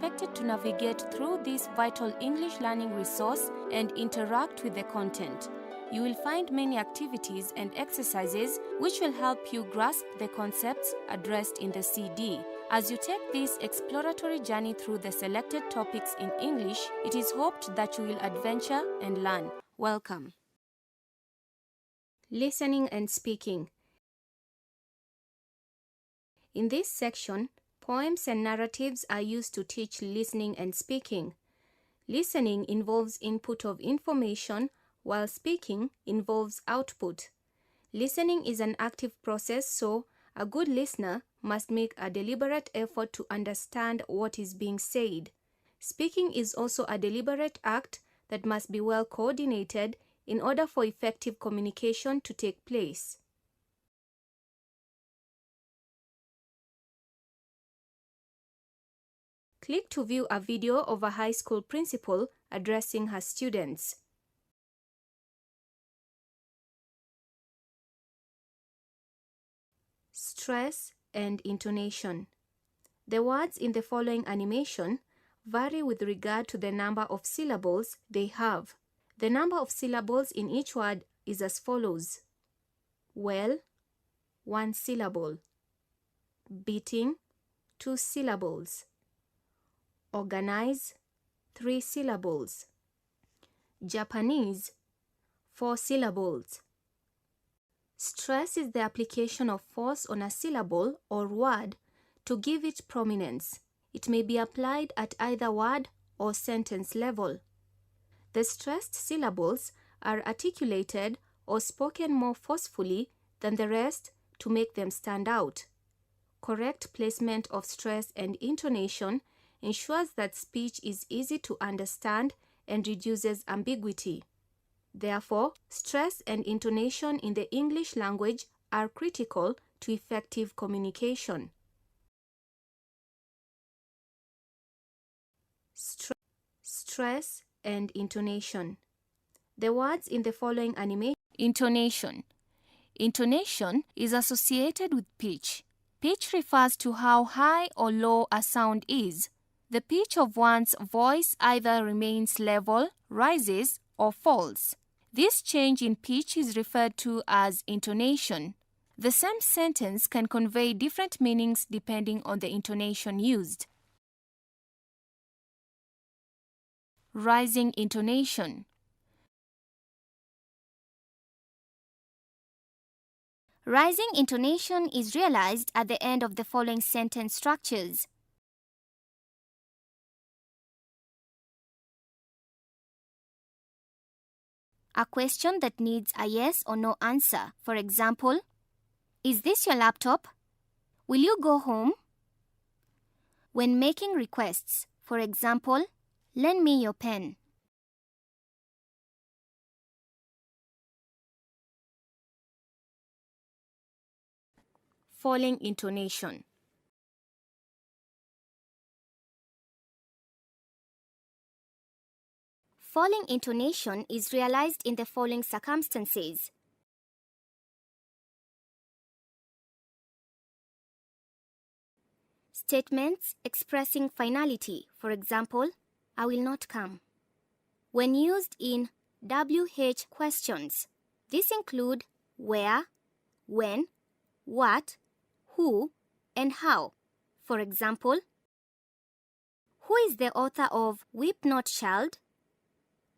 expected to navigate through this vital English learning resource and interact with the content. You will find many activities and exercises which will help you grasp the concepts addressed in the CD. As you take this exploratory journey through the selected topics in English, it is hoped that you will adventure and learn. Welcome. Listening and speaking. In this section, poems and narratives are used to teach listening and speaking. Listening involves input of information, while speaking involves output. Listening is an active process, so a good listener must make a deliberate effort to understand what is being said. Speaking is also a deliberate act that must be well coordinated in order for effective communication to take place. Click to view a video of a high school principal addressing her students. Stress and intonation. The words in the following animation vary with regard to the number of syllables they have. The number of syllables in each word is as follows. Well, 1 syllable. Beating, 2 syllables. Organize, 3 syllables. Japanese, 4 syllables. Stress is the application of force on a syllable or word to give it prominence. It may be applied at either word or sentence level. The stressed syllables are articulated or spoken more forcefully than the rest to make them stand out. Correct placement of stress and intonation ensures that speech is easy to understand and reduces ambiguity. Therefore, stress and intonation in the English language are critical to effective communication. Stress and intonation. The words in the following animation. Intonation. Intonation is associated with pitch. Pitch refers to how high or low a sound is. The pitch of one's voice either remains level, rises, or falls. This change in pitch is referred to as intonation. The same sentence can convey different meanings depending on the intonation used. Rising intonation. Rising intonation is realized at the end of the following sentence structures. A question that needs a yes or no answer. For example, is this your laptop? Will you go home? When making requests, for example, lend me your pen. Falling intonation. Falling intonation is realized in the following circumstances. Statements expressing finality, for example, I will not come. When used in WH questions, these include where, when, what, who, and how. For example, who is the author of Weep Not Child?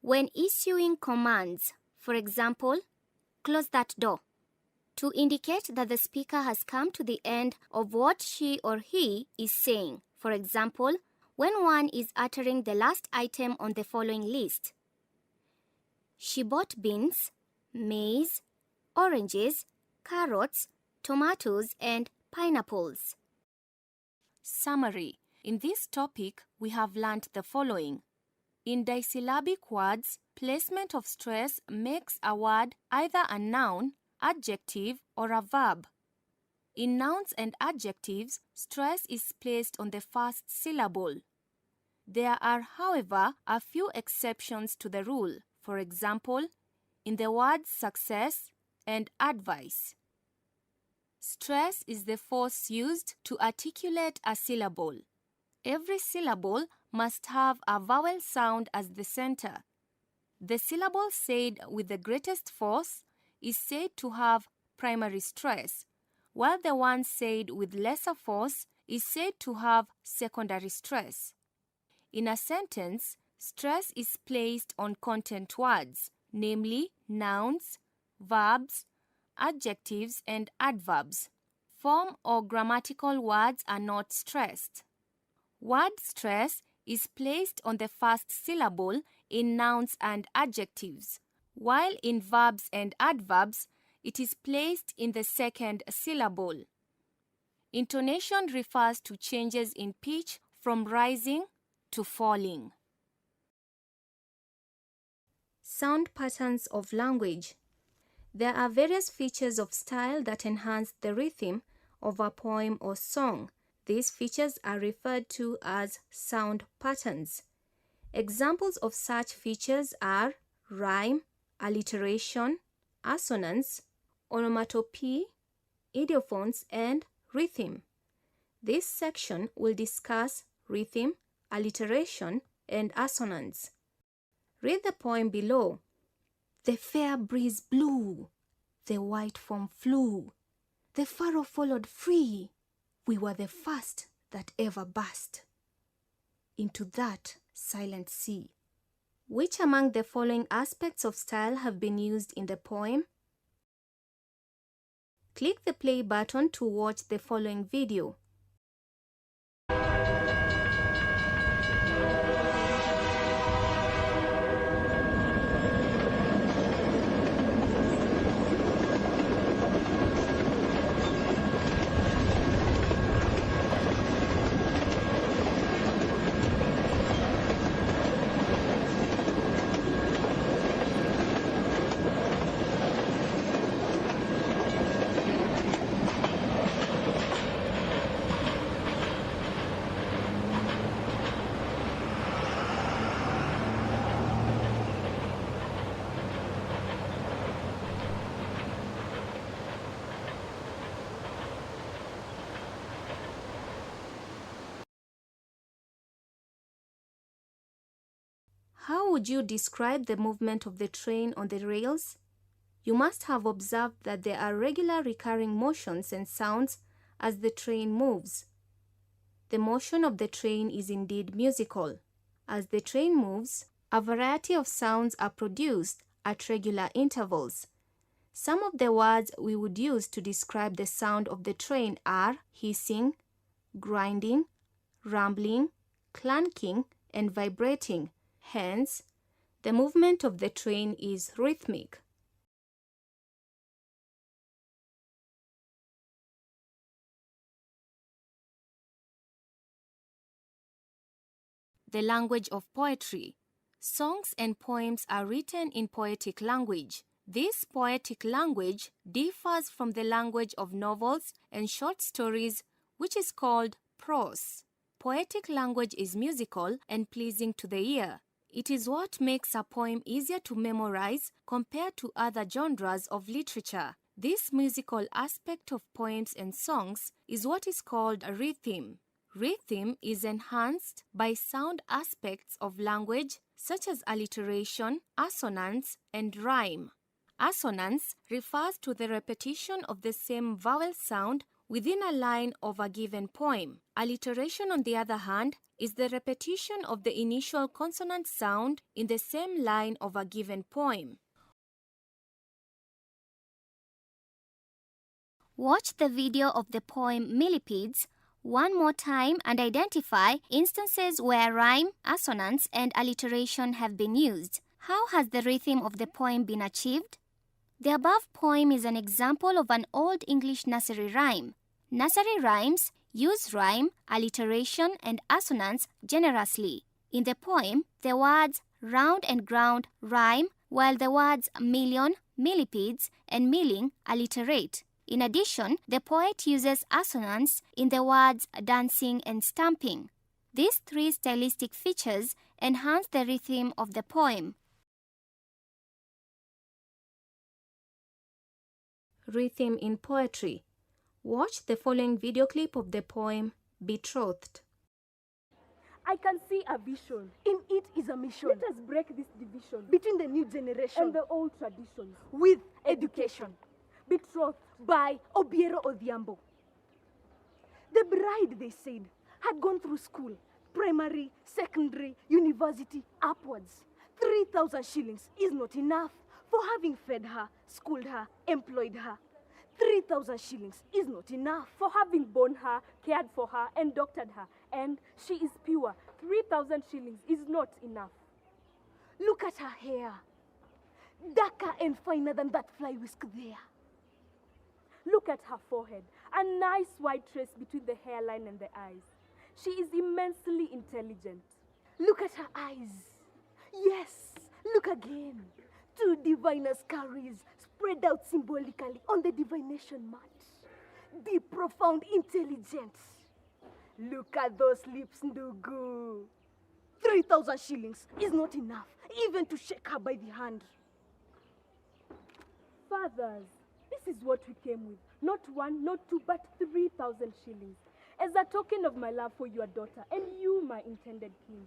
When issuing commands, for example, close that door, to indicate that the speaker has come to the end of what she or he is saying. For example, when one is uttering the last item on the following list. She bought beans, maize, oranges, carrots, tomatoes, and pineapples. Summary. In this topic, we have learnt the following. In disyllabic words, placement of stress makes a word either a noun, adjective, or a verb. In nouns and adjectives, stress is placed on the first syllable. There are, however, a few exceptions to the rule. For example, in the words success and advice. Stress is the force used to articulate a syllable. Every syllable must have a vowel sound as the center. The syllable said with the greatest force is said to have primary stress, while the one said with lesser force is said to have secondary stress. In a sentence, stress is placed on content words, namely nouns, verbs, adjectives, and adverbs. Form or grammatical words are not stressed. Word stress is placed on the first syllable in nouns and adjectives, while in verbs and adverbs, it is placed in the second syllable. Intonation refers to changes in pitch from rising to falling. Sound patterns of language. There are various features of style that enhance the rhythm of a poem or song. These features are referred to as sound patterns. Examples of such features are rhyme, alliteration, assonance, onomatopoeia, ideophones, and rhythm. This section will discuss rhythm, alliteration, and assonance. Read the poem below. The fair breeze blew, the white foam flew, the furrow followed free, we were the first that ever burst into that silent sea. Which among the following aspects of style have been used in the poem? Click the play button to watch the following video. How would you describe the movement of the train on the rails? You must have observed that there are regular recurring motions and sounds as the train moves. The motion of the train is indeed musical. As the train moves, a variety of sounds are produced at regular intervals. Some of the words we would use to describe the sound of the train are hissing, grinding, rumbling, clunking, and vibrating. Hence, the movement of the train is rhythmic. The language of poetry. Songs and poems are written in poetic language. This poetic language differs from the language of novels and short stories, which is called prose. Poetic language is musical and pleasing to the ear. It is what makes a poem easier to memorize compared to other genres of literature. This musical aspect of poems and songs is what is called a rhythm. Rhythm is enhanced by sound aspects of language such as alliteration, assonance, and rhyme. Assonance refers to the repetition of the same vowel sound within a line of a given poem. Alliteration, on the other hand, is the repetition of the initial consonant sound in the same line of a given poem. Watch the video of the poem Millipedes one more time and identify instances where rhyme, assonance, and alliteration have been used. How has the rhythm of the poem been achieved? The above poem is an example of an Old English nursery rhyme. Nursery rhymes use rhyme, alliteration, and assonance generously. In the poem, the words round and ground rhyme, while the words million, millipedes, and milling alliterate. In addition, the poet uses assonance in the words dancing and stamping. These three stylistic features enhance the rhythm of the poem. Rhythm in poetry. Watch the following video clip of the poem Betrothed. I can see a vision. In it is a mission. Let us break this division Between the new generation and the old traditions. with education. Betrothed. By Obiero Odhiambo. The bride, they said, had gone through school, primary, secondary, university, upwards. 3,000 shillings is not enough for having fed her, schooled her, employed her. 3,000 shillings is not enough For having borne her, cared for her, and doctored her. And she is pure. 3,000 shillings is not enough. Look at her hair. Darker and finer than that fly whisk there. Look at her forehead. A nice white trace between the hairline and the eyes. She is immensely intelligent. Look at her eyes. Yes, look again. 2 diviners' scurries spread out symbolically on the divination mat. Deep, profound intelligence. Look at those lips, Ndugu. 3,000 shillings is not enough, even to shake her by the hand. Fathers, this is what we came with. Not 1, not 2, but 3,000 shillings. As a token of my love for your daughter and you, my intended king.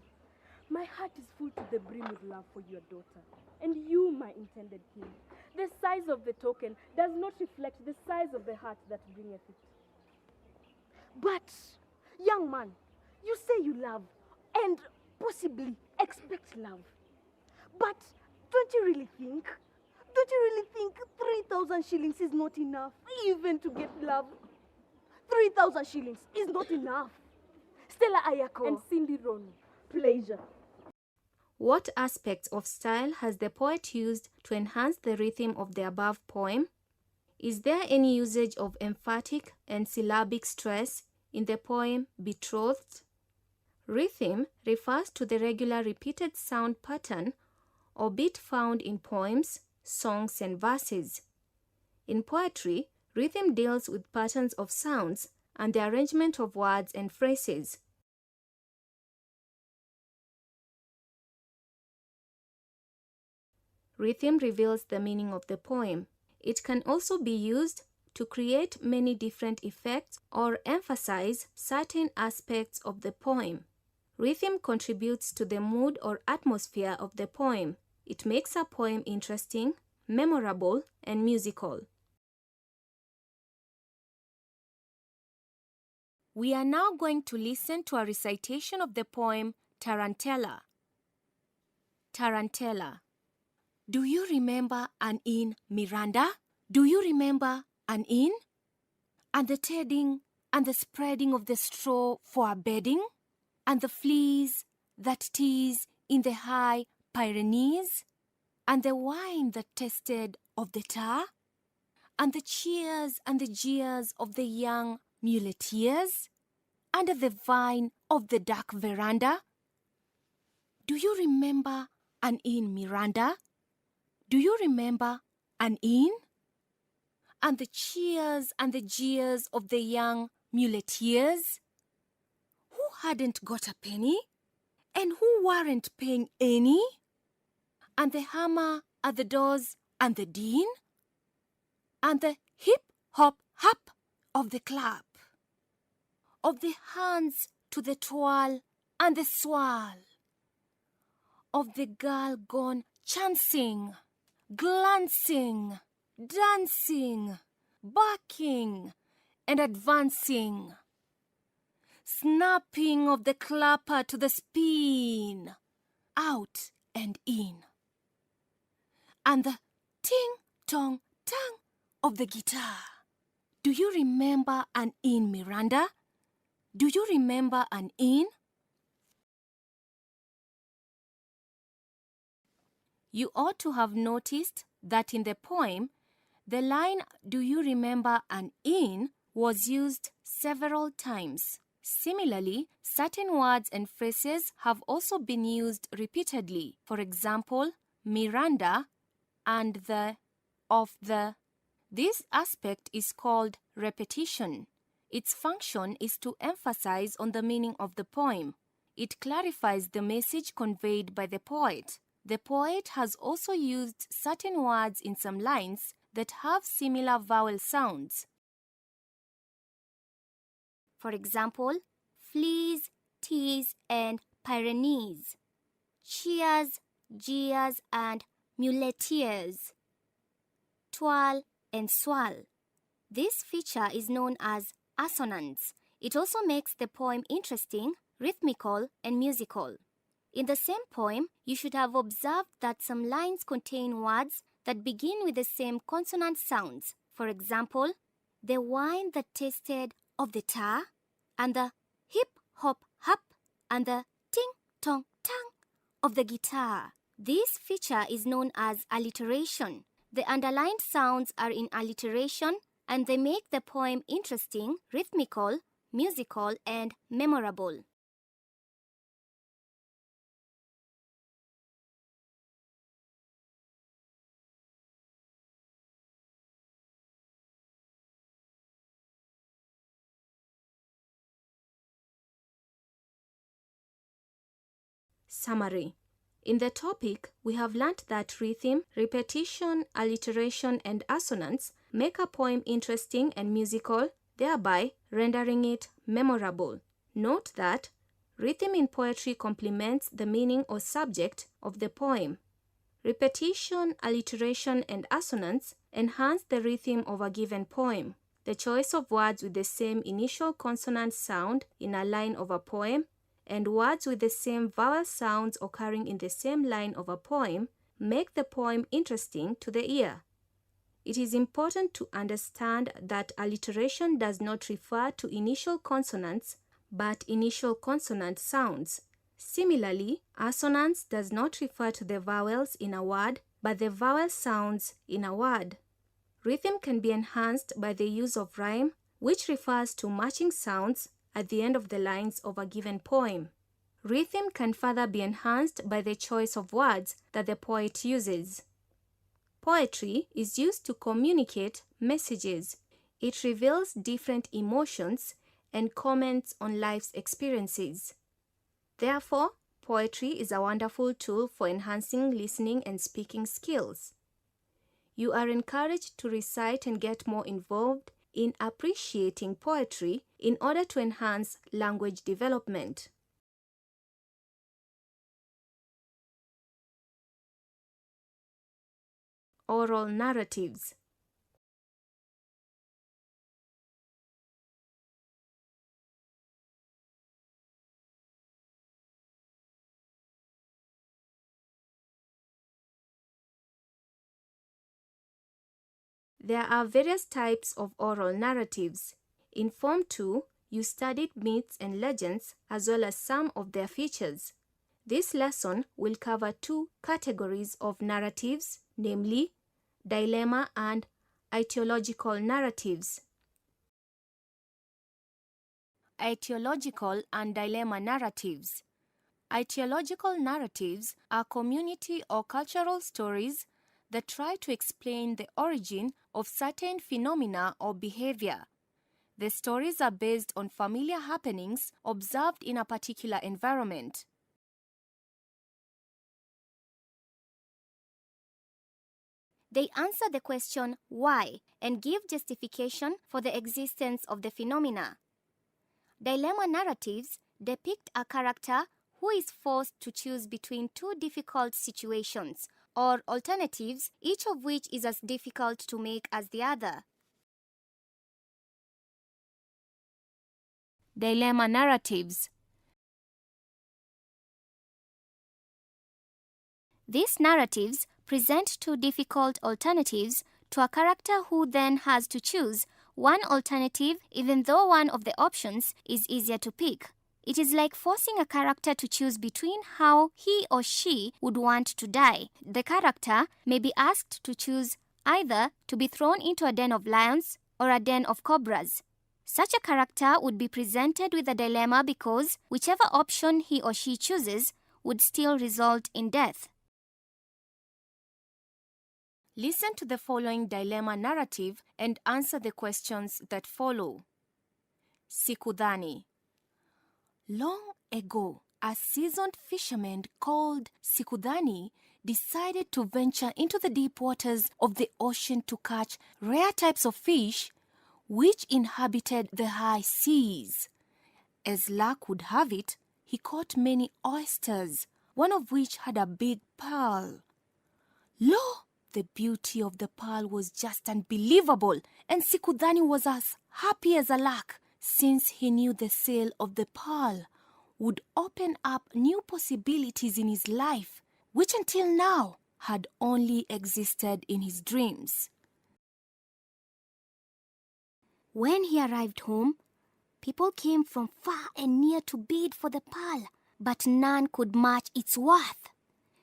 My heart is full to the brim with love for your daughter and you, my intended king. The size of the token does not reflect the size of the heart that bringeth it. But, young man, you say you love and possibly expect love. But don't you really think 3,000 shillings is not enough even to get love? 3,000 shillings is not enough. Stella Ayako And Cindy Rono. pleasure. What aspects of style has the poet used to enhance the rhythm of the above poem? Is there any usage of emphatic and syllabic stress in the poem Betrothed? Rhythm refers to the regular repeated sound pattern or beat found in poems, songs, and verses. In poetry, rhythm deals with patterns of sounds and the arrangement of words and phrases. Rhythm reveals the meaning of the poem. It can also be used to create many different effects or emphasize certain aspects of the poem. Rhythm contributes to the mood or atmosphere of the poem. It makes a poem interesting, memorable, and musical. We are now going to listen to a recitation of the poem Tarantella. Tarantella. Do you remember an inn, Miranda? Do you remember an inn? And the tedding and the spreading of the straw for a bedding? And the fleas that tease in the high Pyrenees? And the wine that tasted of the tar? And the cheers and the jeers of the young muleteers? Under the vine of the dark veranda? Do you remember an inn, Miranda? Do you remember an inn? And the cheers and the jeers of the young muleteers? Who hadn't got a penny? And who weren't paying any? And the hammer at the doors and the din? And the hip-hop-hop of the clap? Of the hands to the twirl and the swirl? Of the girl gone chancing, glancing, dancing, barking, and advancing, snapping of the clapper to the spin, out and in, and the ting-tong-tang of the guitar. Do you remember an inn, Miranda? Do you remember an inn? You ought to have noticed that in the poem, the line, "Do you remember an inn?" was used several times. Similarly, certain words and phrases have also been used repeatedly. For example, Miranda and the, of the. This aspect is called repetition. Its function is to emphasize on the meaning of the poem. It clarifies the message conveyed by the poet. The poet has also used certain words in some lines that have similar vowel sounds. For example, fleas, tease, and Pyrenees, cheers, jeers, and muleteers, twirl, and swirl. This feature is known as assonance. It also makes the poem interesting, rhythmical, and musical. In the same poem, you should have observed that some lines contain words that begin with the same consonant sounds. For example, the wine that tasted of the tar, and the hip hop hop, and the ting tong tang of the guitar. This feature is known as alliteration. The underlined sounds are in alliteration and they make the poem interesting, rhythmical, musical, and memorable. Summary. In the topic, we have learnt that rhythm, repetition, alliteration, and assonance make a poem interesting and musical, thereby rendering it memorable. Note that rhythm in poetry complements the meaning or subject of the poem. Repetition, alliteration, and assonance enhance the rhythm of a given poem. The choice of words with the same initial consonant sound in a line of a poem and words with the same vowel sounds occurring in the same line of a poem make the poem interesting to the ear. It is important to understand that alliteration does not refer to initial consonants but initial consonant sounds. Similarly, assonance does not refer to the vowels in a word but the vowel sounds in a word. Rhythm can be enhanced by the use of rhyme, which refers to matching sounds at the end of the lines of a given poem. Rhythm can further be enhanced by the choice of words that the poet uses. Poetry is used to communicate messages. It reveals different emotions and comments on life's experiences. Therefore, poetry is a wonderful tool for enhancing listening and speaking skills. You are encouraged to recite and get more involved in appreciating poetry in order to enhance language development. Oral narratives. There are various types of oral narratives. In Form 2, you studied myths and legends as well as some of their features. This lesson will cover two categories of narratives, namely, dilemma and etiological narratives. Etiological and dilemma narratives. Etiological narratives are community or cultural stories that try to explain the origin of certain phenomena or behavior. The stories are based on familiar happenings observed in a particular environment. They answer the question why and give justification for the existence of the phenomena. Dilemma narratives depict a character who is forced to choose between two difficult situations or alternatives, each of which is as difficult to make as the other. Dilemma narratives. These narratives present two difficult alternatives to a character who then has to choose one alternative even though one of the options is easier to pick. It is like forcing a character to choose between how he or she would want to die. The character may be asked to choose either to be thrown into a den of lions or a den of cobras. Such a character would be presented with a dilemma because whichever option he or she chooses would still result in death. Listen to the following dilemma narrative and answer the questions that follow. Sikudhani. Long ago, a seasoned fisherman called Sikudhani decided to venture into the deep waters of the ocean to catch rare types of fish which inhabited the high seas. As luck would have it, he caught many oysters, one of which had a big pearl. Lo! The beauty of the pearl was just unbelievable, and Sikudani was as happy as a lark, since he knew the sale of the pearl would open up new possibilities in his life, which until now had only existed in his dreams. When he arrived home, people came from far and near to bid for the pearl, but none could match its worth.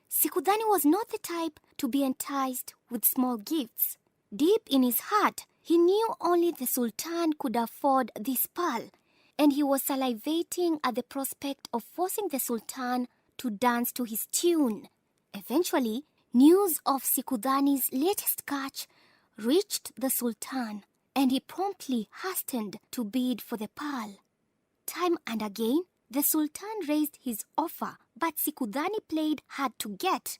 Sikudani was not the type to be enticed with small gifts. Deep in his heart, he knew only the Sultan could afford this pearl, and he was salivating at the prospect of forcing the Sultan to dance to his tune. Eventually, news of Sikudani's latest catch reached the Sultan, and he promptly hastened to bid for the pearl. Time and again, the Sultan raised his offer, but Sikudani played hard to get.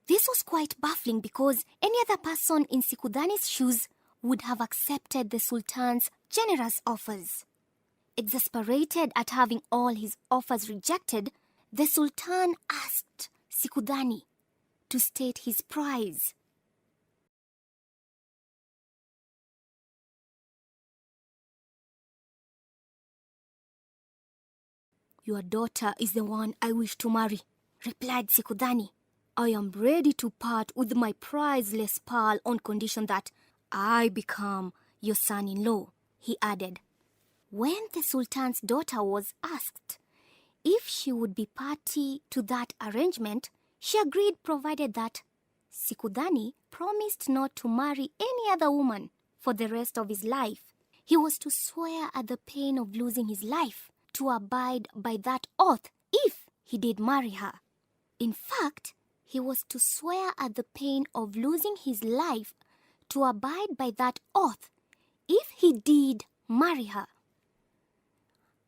This was quite baffling because any other person in Sikudani's shoes would have accepted the Sultan's generous offers. Exasperated at having all his offers rejected, the Sultan asked Sikudani to state his price. "Your daughter is the one I wish to marry," replied Sikudani. "I am ready to part with my priceless pearl on condition that I become your son-in-law," he added. When the Sultan's daughter was asked if she would be party to that arrangement, she agreed provided that Sikudani promised not to marry any other woman for the rest of his life. He was to swear at the pain of losing his life to abide by that oath if he did marry her. In fact, he was to swear at the pain of losing his life to abide by that oath if he did marry her.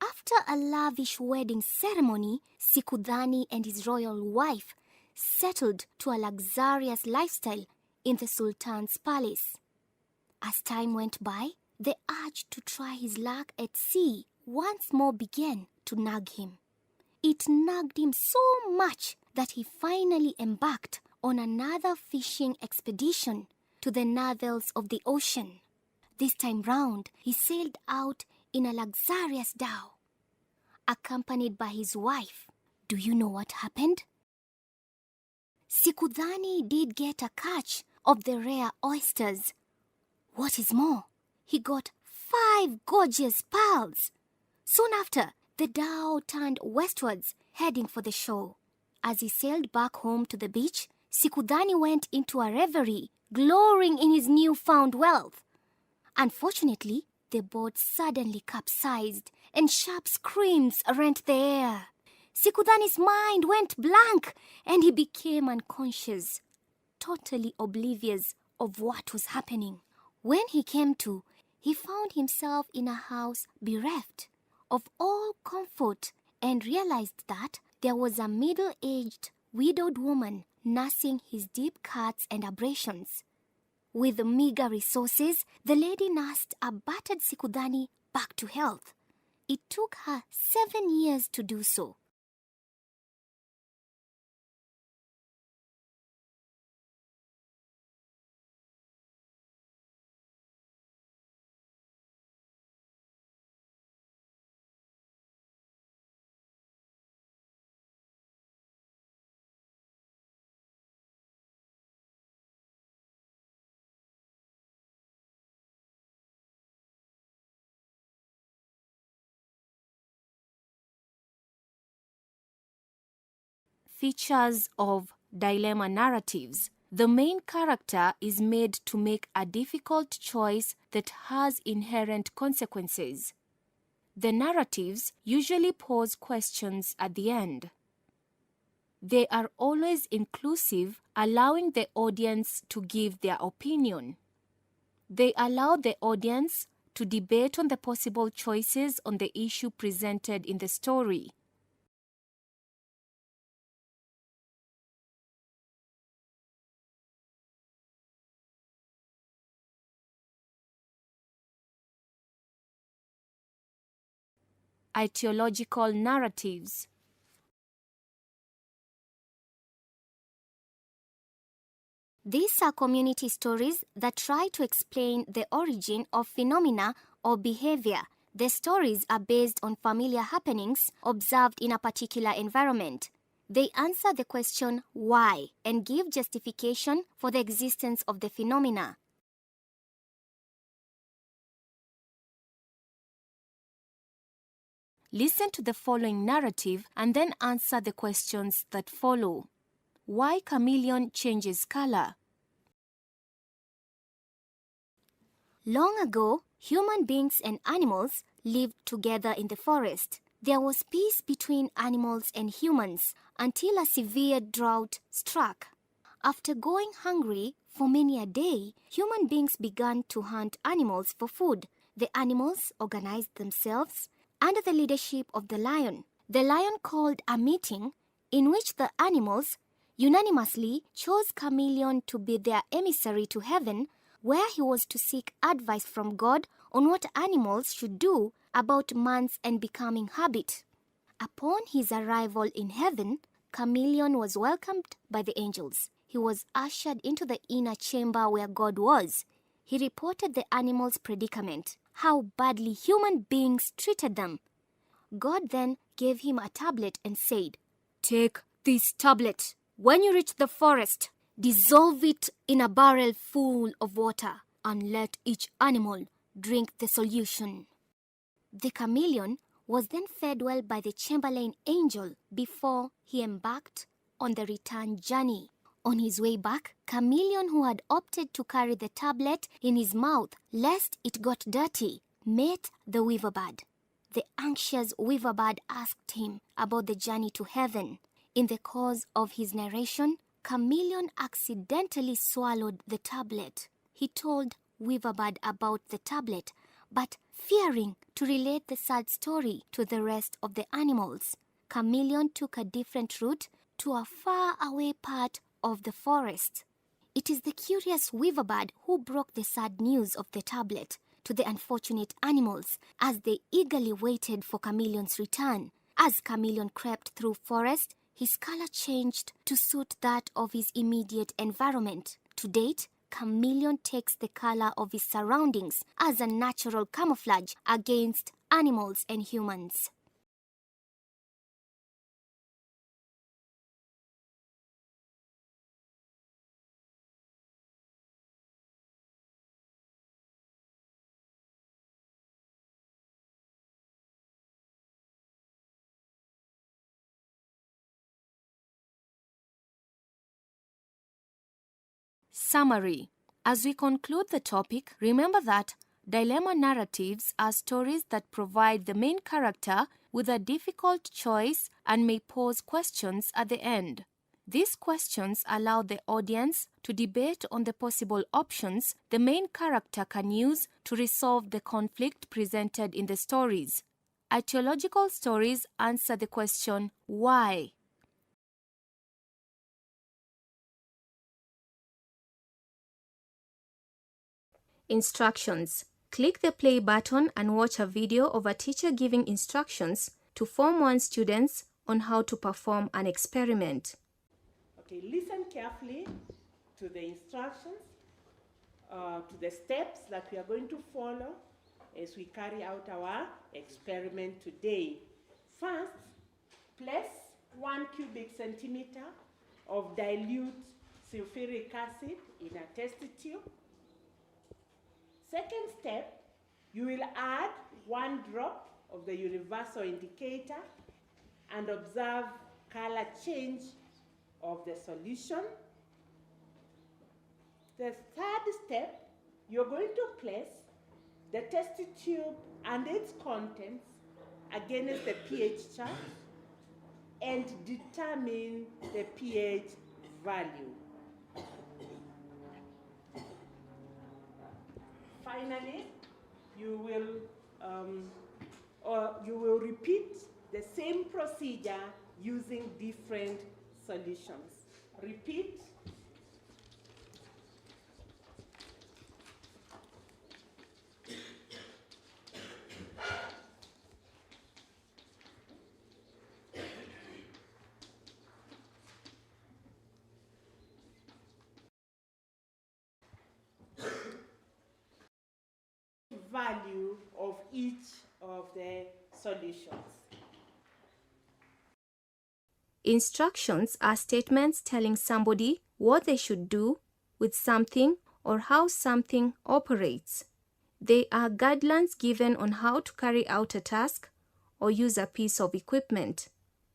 After a lavish wedding ceremony, Sikudani and his royal wife settled to a luxurious lifestyle in the Sultan's palace. As time went by, the urge to try his luck at sea once more began to nag him. It nagged him so much that he finally embarked on another fishing expedition to the navels of the ocean. This time round, he sailed out in a luxurious dhow, accompanied by his wife. Do you know what happened? Sikudani did get a catch of the rare oysters. What is more, he got 5 gorgeous pearls. Soon after, the dhow turned westwards, heading for the shore. As he sailed back home to the beach, Sikudani went into a reverie, glorying in his newfound wealth. Unfortunately, the boat suddenly capsized, and sharp screams rent the air. Sikudani's mind went blank, and he became unconscious, totally oblivious of what was happening. When he came to, he found himself in a house bereft of all comfort and realized that there was a middle-aged, widowed woman nursing his deep cuts and abrasions. With meager resources, the lady nursed a battered Sikudani back to health. It took her 7 years to do so. Features of dilemma narratives. The main character is made to make a difficult choice that has inherent consequences. The narratives usually pose questions at the end. They are always inclusive, allowing the audience to give their opinion. They allow the audience to debate on the possible choices on the issue presented in the story. Ideological narratives. These are community stories that try to explain the origin of phenomena or behavior. The stories are based on familiar happenings observed in a particular environment. They answer the question why and give justification for the existence of the phenomena. Listen to the following narrative and then answer the questions that follow. Why chameleon changes color? Long ago, human beings and animals lived together in the forest. There was peace between animals and humans until a severe drought struck. After going hungry for many a day, human beings began to hunt animals for food. The animals organized themselves under the leadership of the lion. The lion called a meeting in which the animals unanimously chose Chameleon to be their emissary to heaven, where he was to seek advice from God on what animals should do about man's unbecoming habit. Upon his arrival in heaven, Chameleon was welcomed by the angels. He was ushered into the inner chamber where God was. He reported the animals' predicament, how badly human beings treated them. God then gave him a tablet and said, "Take this tablet. When you reach the forest, dissolve it in a barrel full of water and let each animal drink the solution." The chameleon was then fed well by the Chamberlain angel before he embarked on the return journey. On his way back, Chameleon, who had opted to carry the tablet in his mouth lest it got dirty, met the weaver bird. The anxious weaver bird asked him about the journey to heaven. In the course of his narration, Chameleon accidentally swallowed the tablet. He told weaver bird about the tablet, but fearing to relate the sad story to the rest of the animals, Chameleon took a different route to a far-away part of the forest. It is the curious weaver bird who broke the sad news of the tablet to the unfortunate animals as they eagerly waited for Chameleon's return. As Chameleon crept through forest, his color changed to suit that of his immediate environment. To date, Chameleon takes the color of his surroundings as a natural camouflage against animals and humans. Summary. As we conclude the topic, remember that dilemma narratives are stories that provide the main character with a difficult choice and may pose questions at the end. These questions allow the audience to debate on the possible options the main character can use to resolve the conflict presented in the stories. Etiological stories answer the question, why? Instructions. Click the play button and watch a video of a teacher giving instructions to Form 1 students on how to perform an experiment. Okay, listen carefully to the instructions, to the steps that we are going to follow as we carry out our experiment today. First, place 1 cubic centimeter of dilute sulfuric acid in a test tube. Second step, you will add 1 drop of the universal indicator and observe color change of the solution. The third step, you're going to place the test tube and its contents against the pH chart and determine the pH value. Finally, you will repeat the same procedure using different solutions. Repeat each of the solutions. Instructions are statements telling somebody what they should do with something or how something operates. They are guidelines given on how to carry out a task or use a piece of equipment.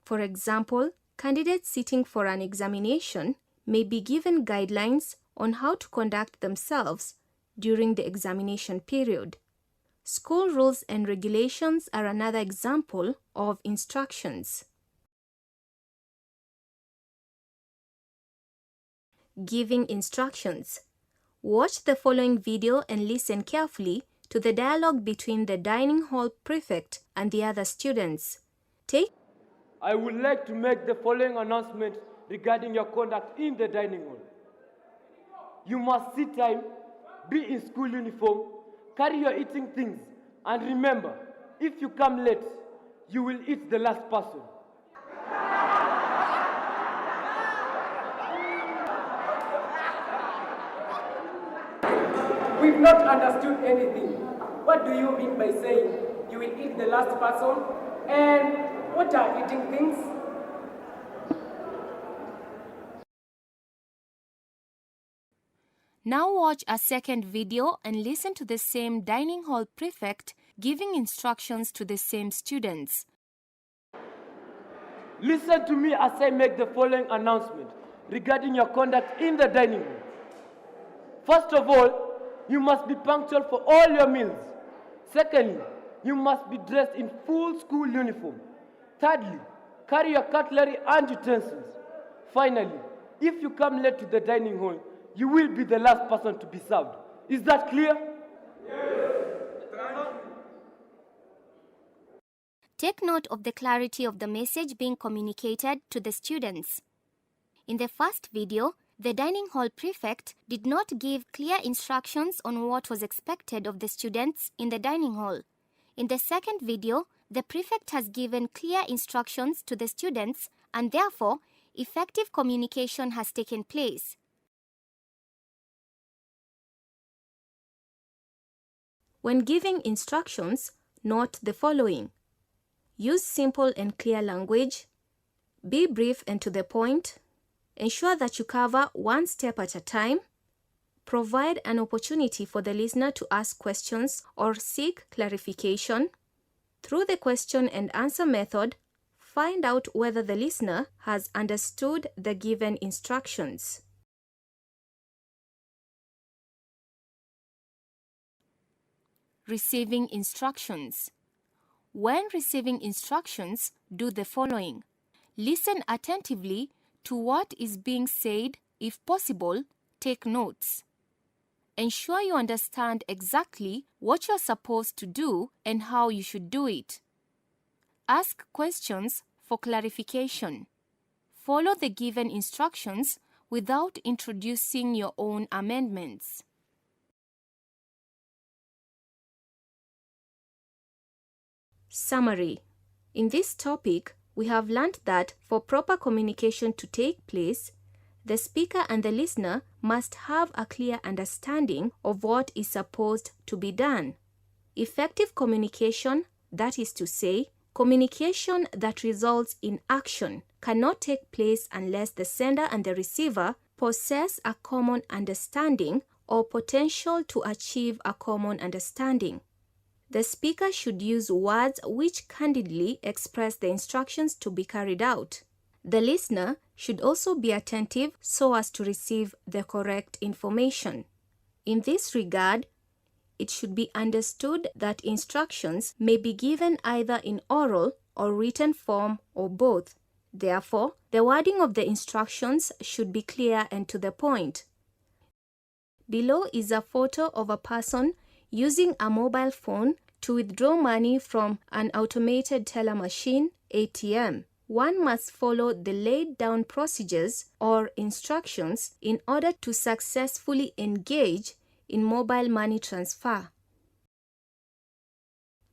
For example, candidates sitting for an examination may be given guidelines on how to conduct themselves during the examination period. School rules and regulations are another example of instructions. Giving instructions. Watch the following video and listen carefully to the dialogue between the dining hall prefect and the other students. I would like to make the following announcement regarding your conduct in the dining hall. You must sit time, be in school uniform, carry your eating things, and remember, if you come late, you will eat the last person. We've not understood anything. What do you mean by saying you will eat the last person? And what are eating things? Now watch a second video and listen to the same dining hall prefect giving instructions to the same students. Listen to me as I make the following announcement regarding your conduct in the dining room. First of all, you must be punctual for all your meals. Secondly, you must be dressed in full school uniform. Thirdly, carry your cutlery and utensils. Finally, if you come late to the dining hall, you will be the last person to be served. Is that clear? Take note of the clarity of the message being communicated to the students. In the first video, the dining hall prefect did not give clear instructions on what was expected of the students in the dining hall. In the second video, the prefect has given clear instructions to the students and therefore, effective communication has taken place. When giving instructions, note the following. Use simple and clear language. Be brief and to the point. Ensure that you cover one step at a time. Provide an opportunity for the listener to ask questions or seek clarification. Through the question and answer method, find out whether the listener has understood the given instructions. Receiving instructions. When receiving instructions, do the following. Listen attentively to what is being said. If possible, take notes. Ensure you understand exactly what you are supposed to do and how you should do it. Ask questions for clarification. Follow the given instructions without introducing your own amendments. Summary. In this topic, we have learned that for proper communication to take place, the speaker and the listener must have a clear understanding of what is supposed to be done. Effective communication, that is to say, communication that results in action, cannot take place unless the sender and the receiver possess a common understanding or potential to achieve a common understanding. The speaker should use words which candidly express the instructions to be carried out. The listener should also be attentive so as to receive the correct information. In this regard, it should be understood that instructions may be given either in oral or written form or both. Therefore, the wording of the instructions should be clear and to the point. Below is a photo of a person using a mobile phone to withdraw money from an automated teller machine, ATM. One must follow the laid down procedures or instructions in order to successfully engage in mobile money transfer.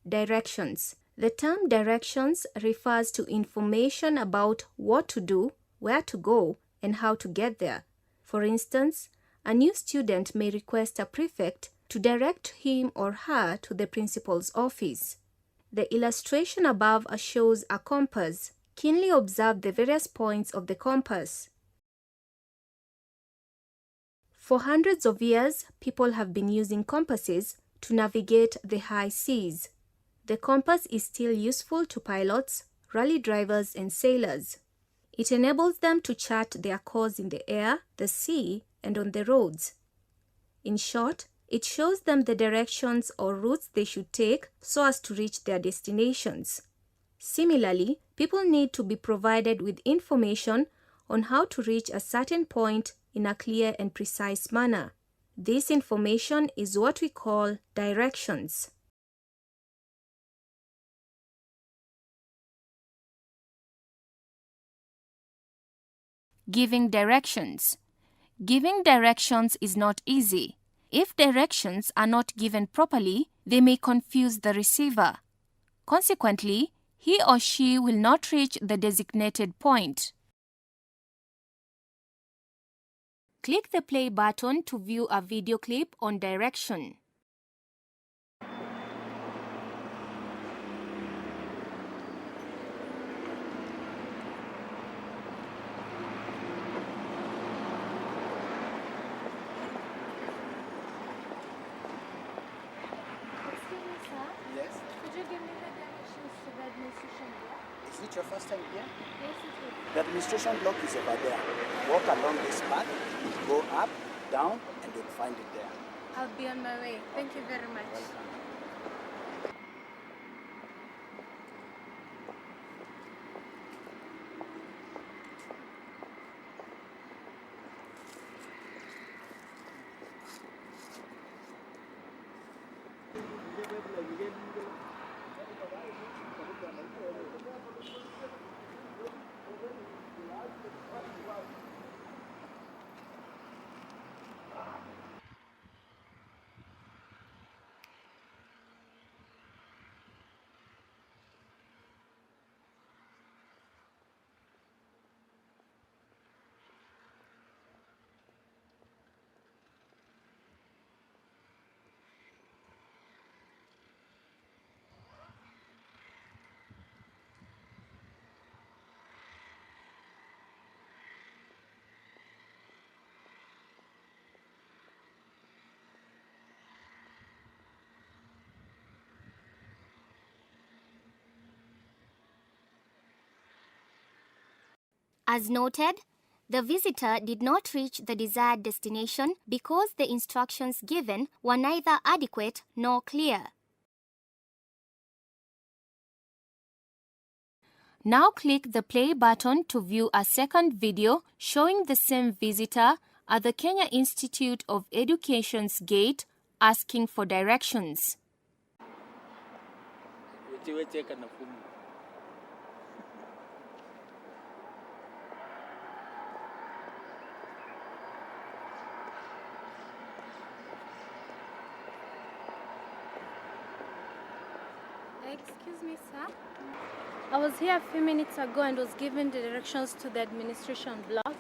Directions. The term directions refers to information about what to do, where to go, and how to get there. For instance, a new student may request a prefect to direct him or her to the principal's office. The illustration above shows a compass. Keenly observe the various points of the compass. For hundreds of years, people have been using compasses to navigate the high seas. The compass is still useful to pilots, rally drivers, and sailors. It enables them to chart their course in the air, the sea, and on the roads. In short, it shows them the directions or routes they should take so as to reach their destinations. Similarly, people need to be provided with information on how to reach a certain point in a clear and precise manner. This information is what we call directions. Giving directions. Giving directions is not easy. If directions are not given properly, they may confuse the receiver. Consequently, he or she will not reach the designated point. Click the play button to view a video clip on direction. Excuse me, sir. Yes. Could you give me the directions to the administration block? Is it your first time here? Yes, it is. The administration block is over there. Walk along this path, go up, down, and you'll find it there. I'll be on my way. Thank you very much. Welcome. As noted, the visitor did not reach the desired destination because the instructions given were neither adequate nor clear. Now click the play button to view a second video showing the same visitor at the Kenya Institute of Education's gate asking for directions. Excuse me, sir. I was here a few minutes ago and was given the directions to the administration block.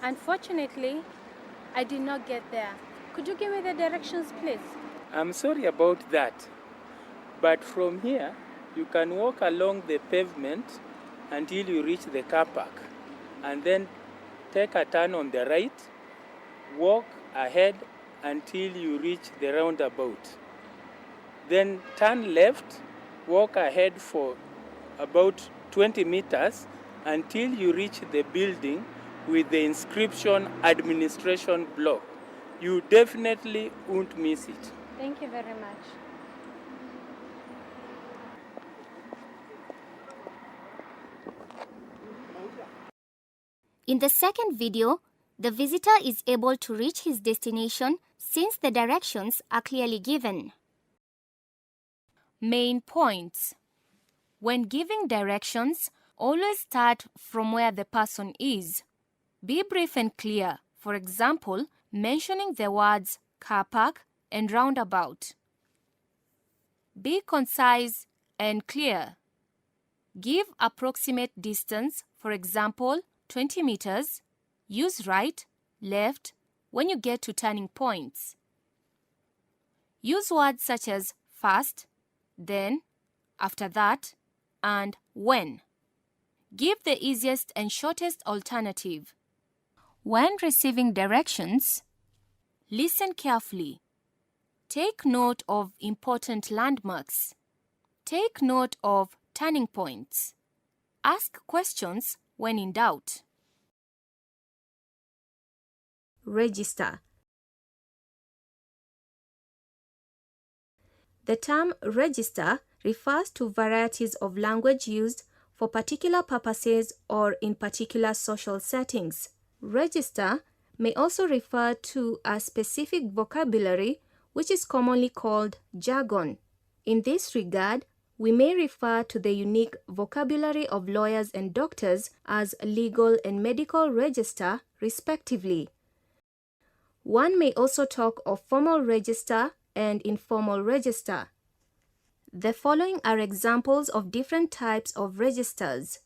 Unfortunately, I did not get there. Could you give me the directions, please? I'm sorry about that, but from here you can walk along the pavement until you reach the car park, and then take a turn on the right, walk ahead until you reach the roundabout. Then turn left, walk ahead for about 20 meters until you reach the building with the inscription Administration Block. You definitely won't miss it. Thank you very much. In the second video, the visitor is able to reach his destination since the directions are clearly given. Main points. When giving directions, always start from where the person is. Be brief and clear, for example, mentioning the words car park and roundabout. Be concise and clear. Give approximate distance, for example, 20 meters. Use right, left when you get to turning points. Use words such as first, then, after that, and when. Give the easiest and shortest alternative. When receiving directions, listen carefully. Take note of important landmarks. Take note of turning points. Ask questions when in doubt. Register. The term register refers to varieties of language used for particular purposes or in particular social settings. Register may also refer to a specific vocabulary which is commonly called jargon. In this regard, we may refer to the unique vocabulary of lawyers and doctors as legal and medical register, respectively. One may also talk of formal register and informal register. The following are examples of different types of registers.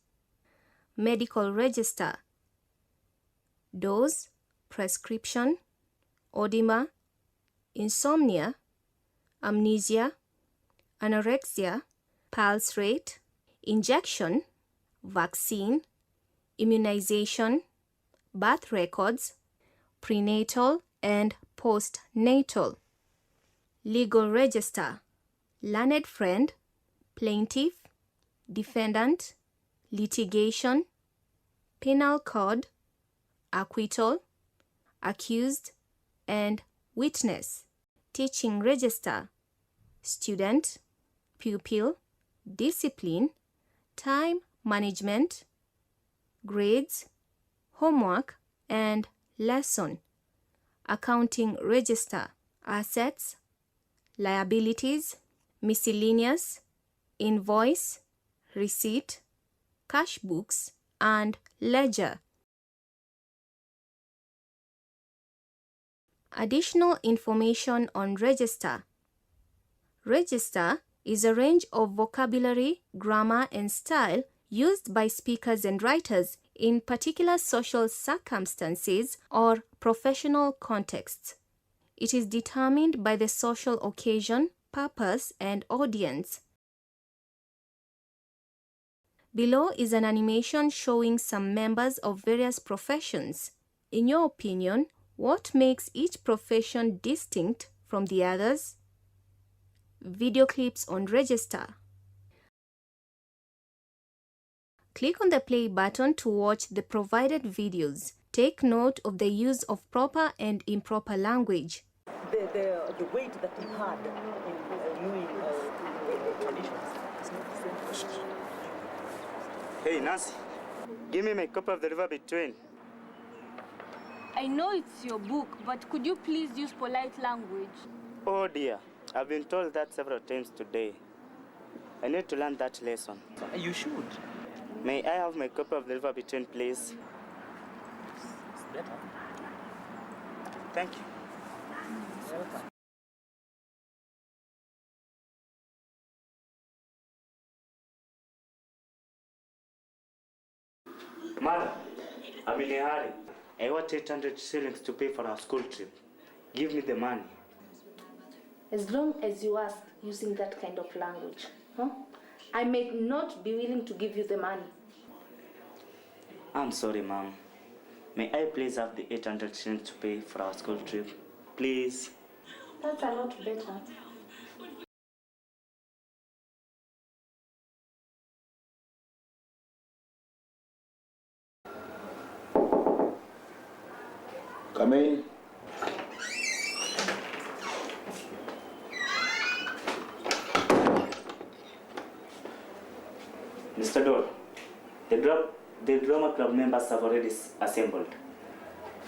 Medical register: dose, prescription, oedema, insomnia, amnesia, anorexia, pulse rate, injection, vaccine, immunization, birth records, prenatal and postnatal. Legal register: learned friend, plaintiff, defendant, litigation, penal code, acquittal, accused, and witness. Teaching register: student, pupil, discipline, time management, grades, homework, and lesson. Accounting register: assets, liabilities, miscellaneous, invoice, receipt, cash books, and ledger. Additional information on register. Register is a range of vocabulary, grammar, and style used by speakers and writers in particular social circumstances or professional contexts. It is determined by the social occasion, purpose, and audience. Below is an animation showing some members of various professions. In your opinion, what makes each profession distinct from the others? Video clips on register. Click on the play button to watch the provided videos. Take note of the use of proper and improper language. The weight that we had in knowing traditions is not the same. Hey, Nancy, give me my copy of the river between. I know it's your book, but could you please use polite language? Oh dear, I've been told that several times today. I need to learn that lesson. You should. May I have my copy of the river between, please? It's better. Thank you. Welcome. Mother, I'm in a hurry. I want 800 shillings to pay for our school trip. Give me the money. As long as you ask using that kind of language, I may not be willing to give you the money. I'm sorry, Mom. May I please have the 800 shillings to pay for our school trip? Please. That's a lot better. Come in. Mr. Dole, the drama club members have already assembled.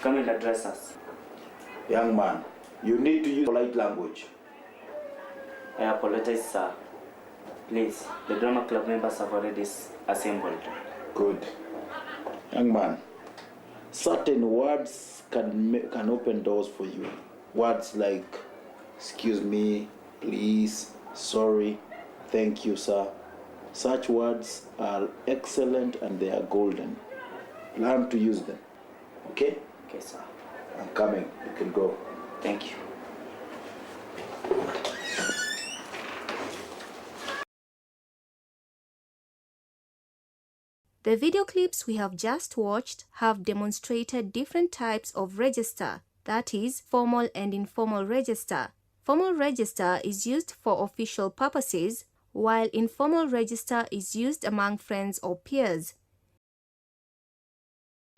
Come and address us. Young man, you need to use polite language. I apologize, sir. Please, the drama club members have already assembled. Good. Young man, certain words can open doors for you. Words like, excuse me, please, sorry, thank you, sir. Such words are excellent and they are golden. Learn to use them. Okay? Okay, sir. I'm coming. You can go. Thank you. The video clips we have just watched have demonstrated different types of register, that is, formal and informal register. Formal register is used for official purposes, while informal register is used among friends or peers.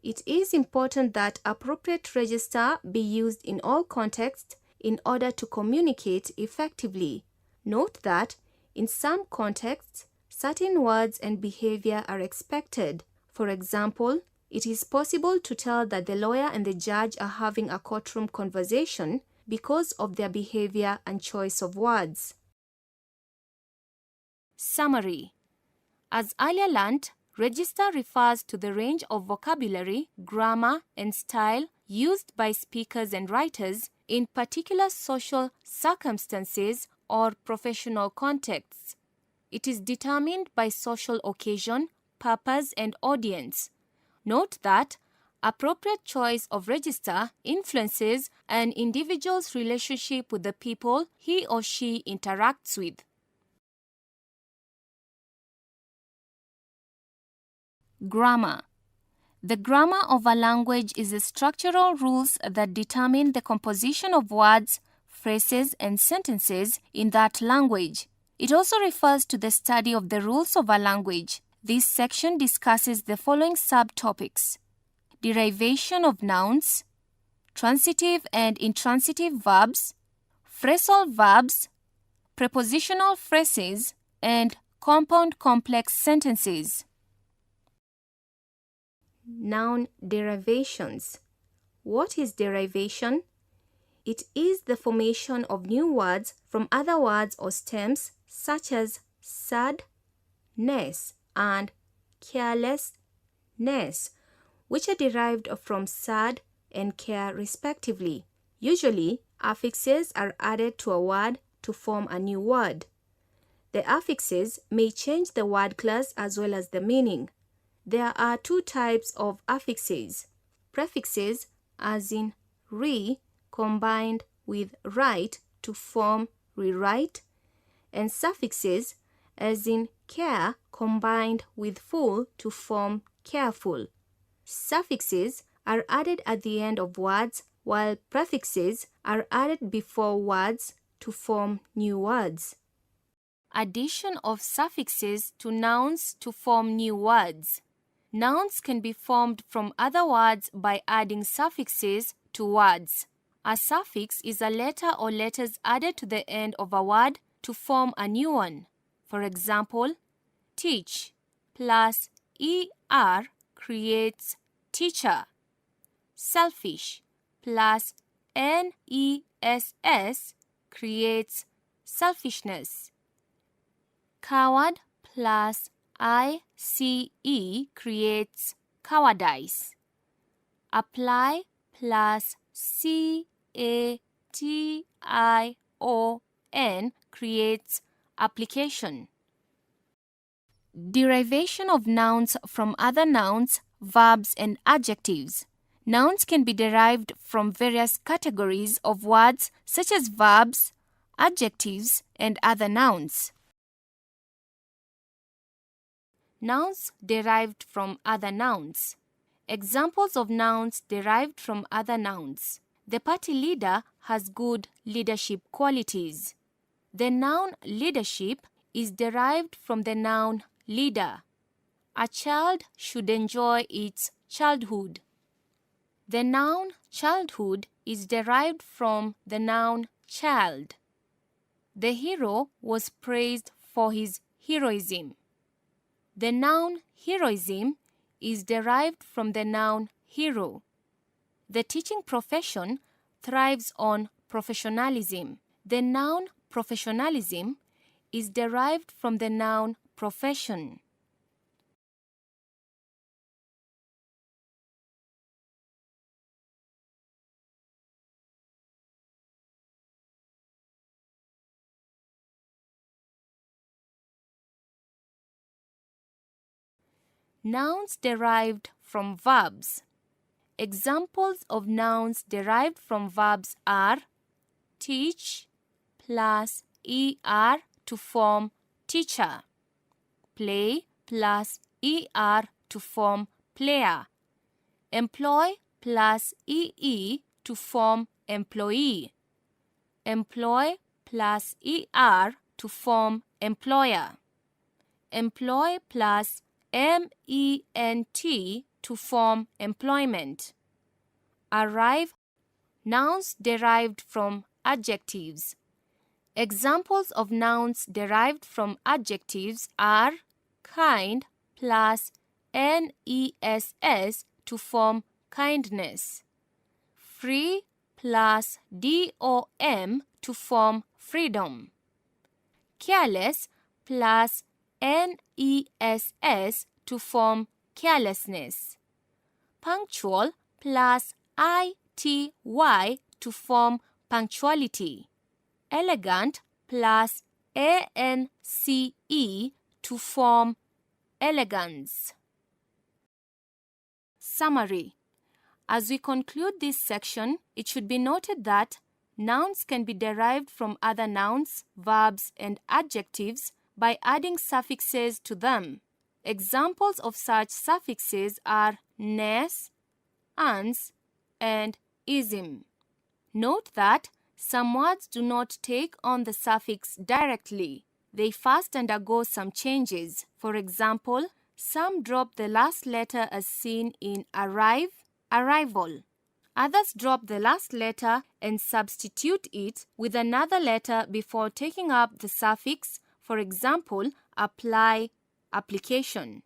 It is important that appropriate register be used in all contexts in order to communicate effectively. Note that in some contexts, certain words and behavior are expected. For example, it is possible to tell that the lawyer and the judge are having a courtroom conversation because of their behavior and choice of words. Summary. As earlier learnt, register refers to the range of vocabulary, grammar, and style used by speakers and writers in particular social circumstances or professional contexts. It is determined by social occasion, purpose, and audience. Note that appropriate choice of register influences an individual's relationship with the people he or she interacts with. Grammar. The grammar of a language is the structural rules that determine the composition of words, phrases, and sentences in that language. It also refers to the study of the rules of a language. This section discusses the following subtopics: derivation of nouns, transitive and intransitive verbs, phrasal verbs, prepositional phrases, and compound complex sentences. Noun derivations. What is derivation? It is the formation of new words from other words or stems such as sadness and carelessness, which are derived from sad and care respectively. Usually, affixes are added to a word to form a new word. The affixes may change the word class as well as the meaning. There are two types of affixes: prefixes, as in re, combined with right to form rewrite, and suffixes, as in care, combined with full to form careful. Suffixes are added at the end of words, while prefixes are added before words to form new words. Addition of suffixes to nouns to form new words. Nouns can be formed from other words by adding suffixes to words. A suffix is a letter or letters added to the end of a word to form a new one. For example, teach plus er creates teacher. Selfish plus ness creates selfishness. Coward plus ICE creates cowardice. Apply plus CATION creates application. Derivation of nouns from other nouns, verbs, and adjectives. Nouns can be derived from various categories of words such as verbs, adjectives, and other nouns. Nouns derived from other nouns. Examples of nouns derived from other nouns. The party leader has good leadership qualities. The noun leadership is derived from the noun leader. A child should enjoy its childhood. The noun childhood is derived from the noun child. The hero was praised for his heroism. The noun heroism is derived from the noun hero. The teaching profession thrives on professionalism. The noun professionalism is derived from the noun profession. Nouns derived from verbs. Examples of nouns derived from verbs are teach plus ER to form teacher. Play plus ER to form player. Employ plus EE to form employee. Employ plus ER to form employer. Employ plus MENT to form employment. Arrive, nouns derived from adjectives. Examples of nouns derived from adjectives are kind plus NESS to form kindness. Free plus DOM to form freedom. Careless plus NESS to form carelessness. Punctual plus ITY to form punctuality. Elegant plus ANCE to form elegance. Summary. As we conclude this section, it should be noted that nouns can be derived from other nouns, verbs, and adjectives by adding suffixes to them. Examples of such suffixes are nes, ans, and ism. Note that some words do not take on the suffix directly. They first undergo some changes. For example, some drop the last letter as seen in arrive, arrival. Others drop the last letter and substitute it with another letter before taking up the suffix. For example, apply, application.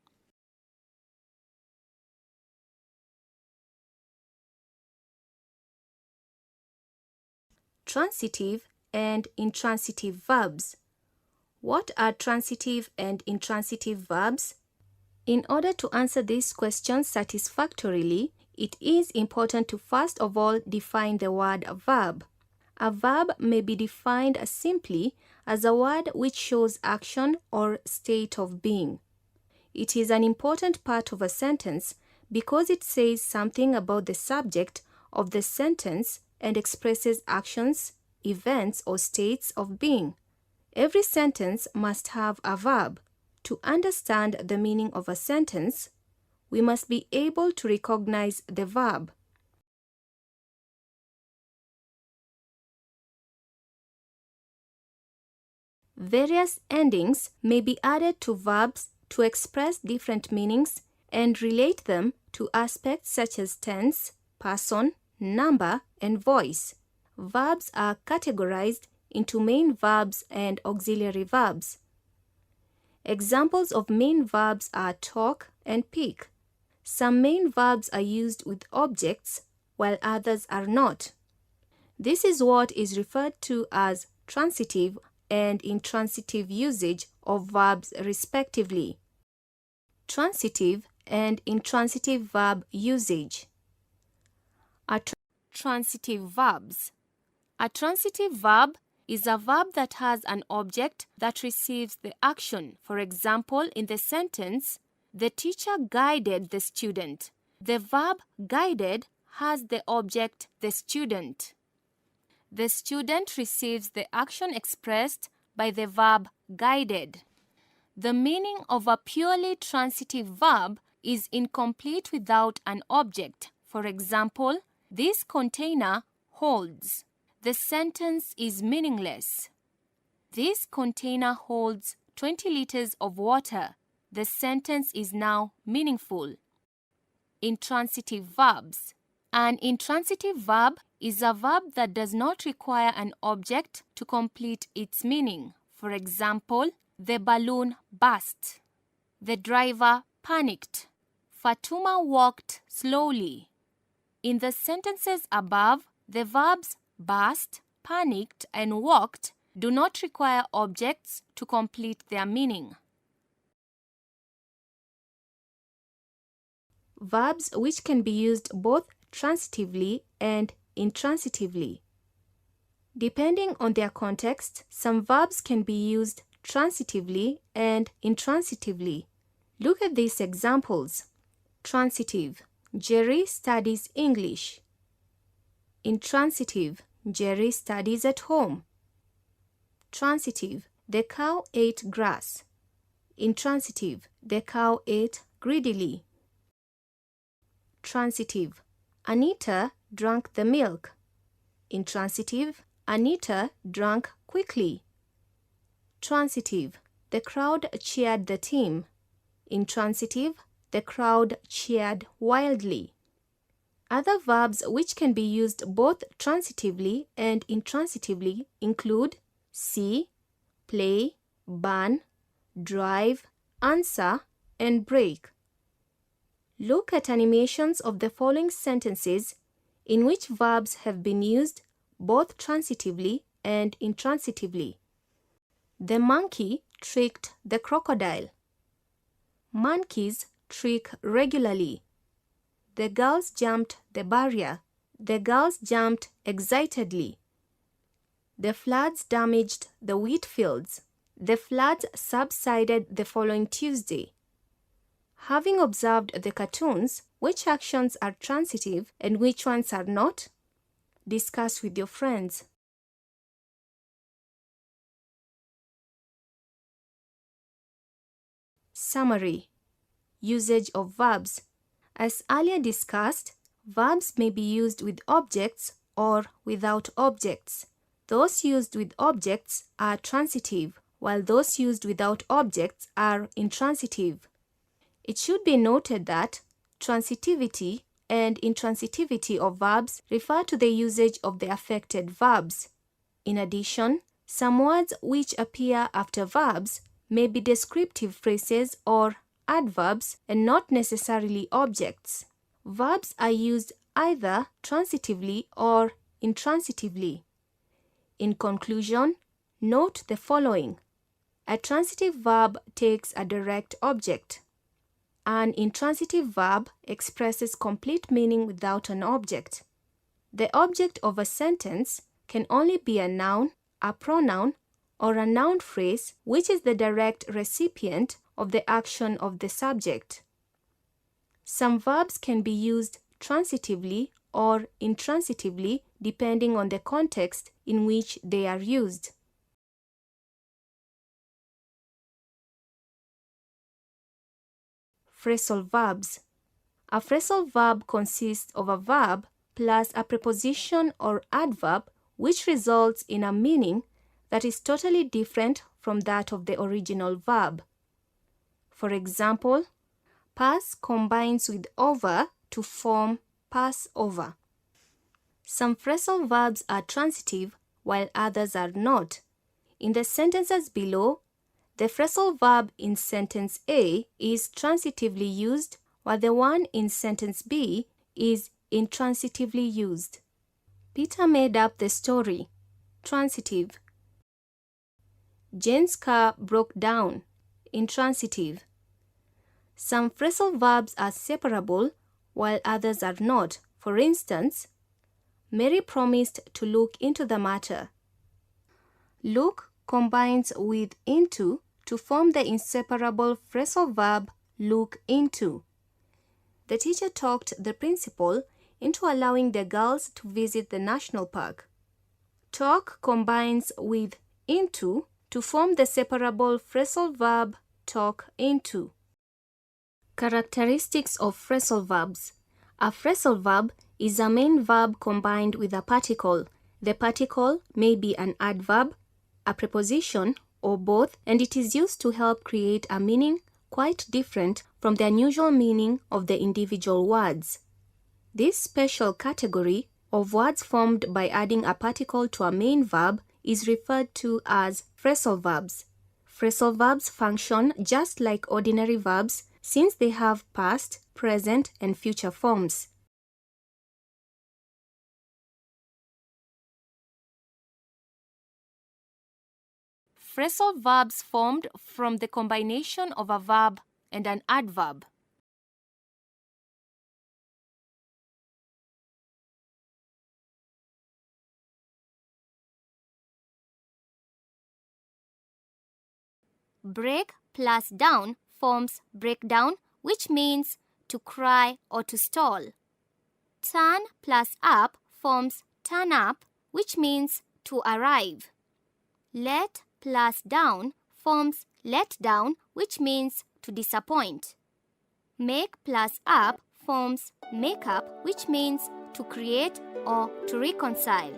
Transitive and intransitive verbs. What are transitive and intransitive verbs? In order to answer these questions satisfactorily, it is important to first of all define the word verb. A verb may be defined simply as a word which shows action or state of being. It is an important part of a sentence because it says something about the subject of the sentence and expresses actions, events, or states of being. Every sentence must have a verb. To understand the meaning of a sentence, we must be able to recognize the verb. Various endings may be added to verbs to express different meanings and relate them to aspects such as tense, person, number, and voice. Verbs are categorized into main verbs and auxiliary verbs. Examples of main verbs are talk and pick. Some main verbs are used with objects, while others are not. This is what is referred to as transitive and intransitive usage of verbs respectively. Transitive and intransitive verb usage. Transitive verbs. A transitive verb is a verb that has an object that receives the action. For example, in the sentence, the teacher guided the student. The verb guided has the object the student. The student receives the action expressed by the verb guided. The meaning of a purely transitive verb is incomplete without an object. For example, this container holds. The sentence is meaningless. This container holds 20 liters of water. The sentence is now meaningful. Intransitive verbs. An intransitive verb is a verb that does not require an object to complete its meaning. For example, the balloon burst. The driver panicked. Fatuma walked slowly. In the sentences above, the verbs burst, panicked, and walked do not require objects to complete their meaning. Verbs which can be used both transitively and intransitively. Depending on their context, some verbs can be used transitively and intransitively. Look at these examples. Transitive. Jerry studies English. Intransitive. Jerry studies at home. Transitive, the cow ate grass. Intransitive, the cow ate greedily. Transitive, Anita drank the milk. Intransitive, Anita drank quickly. Transitive, the crowd cheered the team. Intransitive, the crowd cheered wildly. Other verbs which can be used both transitively and intransitively include see, play, burn, drive, answer, and break. Look at animations of the following sentences in which verbs have been used both transitively and intransitively. The monkey tricked the crocodile. Monkeys trick regularly. The girls jumped the barrier. The girls jumped excitedly. The floods damaged the wheat fields. The floods subsided the following Tuesday. Having observed the cartoons, which actions are transitive and which ones are not? Discuss with your friends. Summary. Usage of verbs. As earlier discussed, verbs may be used with objects or without objects. Those used with objects are transitive, while those used without objects are intransitive. It should be noted that transitivity and intransitivity of verbs refer to the usage of the affected verbs. In addition, some words which appear after verbs may be descriptive phrases or adverbs and not necessarily objects. Verbs are used either transitively or intransitively. In conclusion, note the following. A transitive verb takes a direct object. An intransitive verb expresses complete meaning without an object. The object of a sentence can only be a noun, a pronoun, or a noun phrase which is the direct recipient of the action of the subject. Some verbs can be used transitively or intransitively depending on the context in which they are used. Phrasal verbs. A phrasal verb consists of a verb plus a preposition or adverb which results in a meaning that is totally different from that of the original verb. For example, pass combines with over to form pass over. Some phrasal verbs are transitive while others are not. In the sentences below, the phrasal verb in sentence A is transitively used, while the one in sentence B is intransitively used. Peter made up the story. Transitive. Jane's car broke down. Intransitive. Some phrasal verbs are separable, while others are not. For instance, Mary promised to look into the matter. Look combines with into to form the inseparable phrasal verb look into. The teacher talked the principal into allowing the girls to visit the national park. Talk combines with into to form the separable phrasal verb talk into. Characteristics of phrasal verbs. A phrasal verb is a main verb combined with a particle. The particle may be an adverb, a preposition, or both, and it is used to help create a meaning quite different from the unusual meaning of the individual words. This special category of words formed by adding a particle to a main verb is referred to as phrasal verbs. Phrasal verbs function just like ordinary verbs since they have past, present, and future forms. Phrasal verbs formed from the combination of a verb and an adverb. Break plus down forms breakdown, which means to cry or to stall. Turn plus up forms turn up, which means to arrive. Let plus down forms let down, which means to disappoint. Make plus up forms make up, which means to create or to reconcile.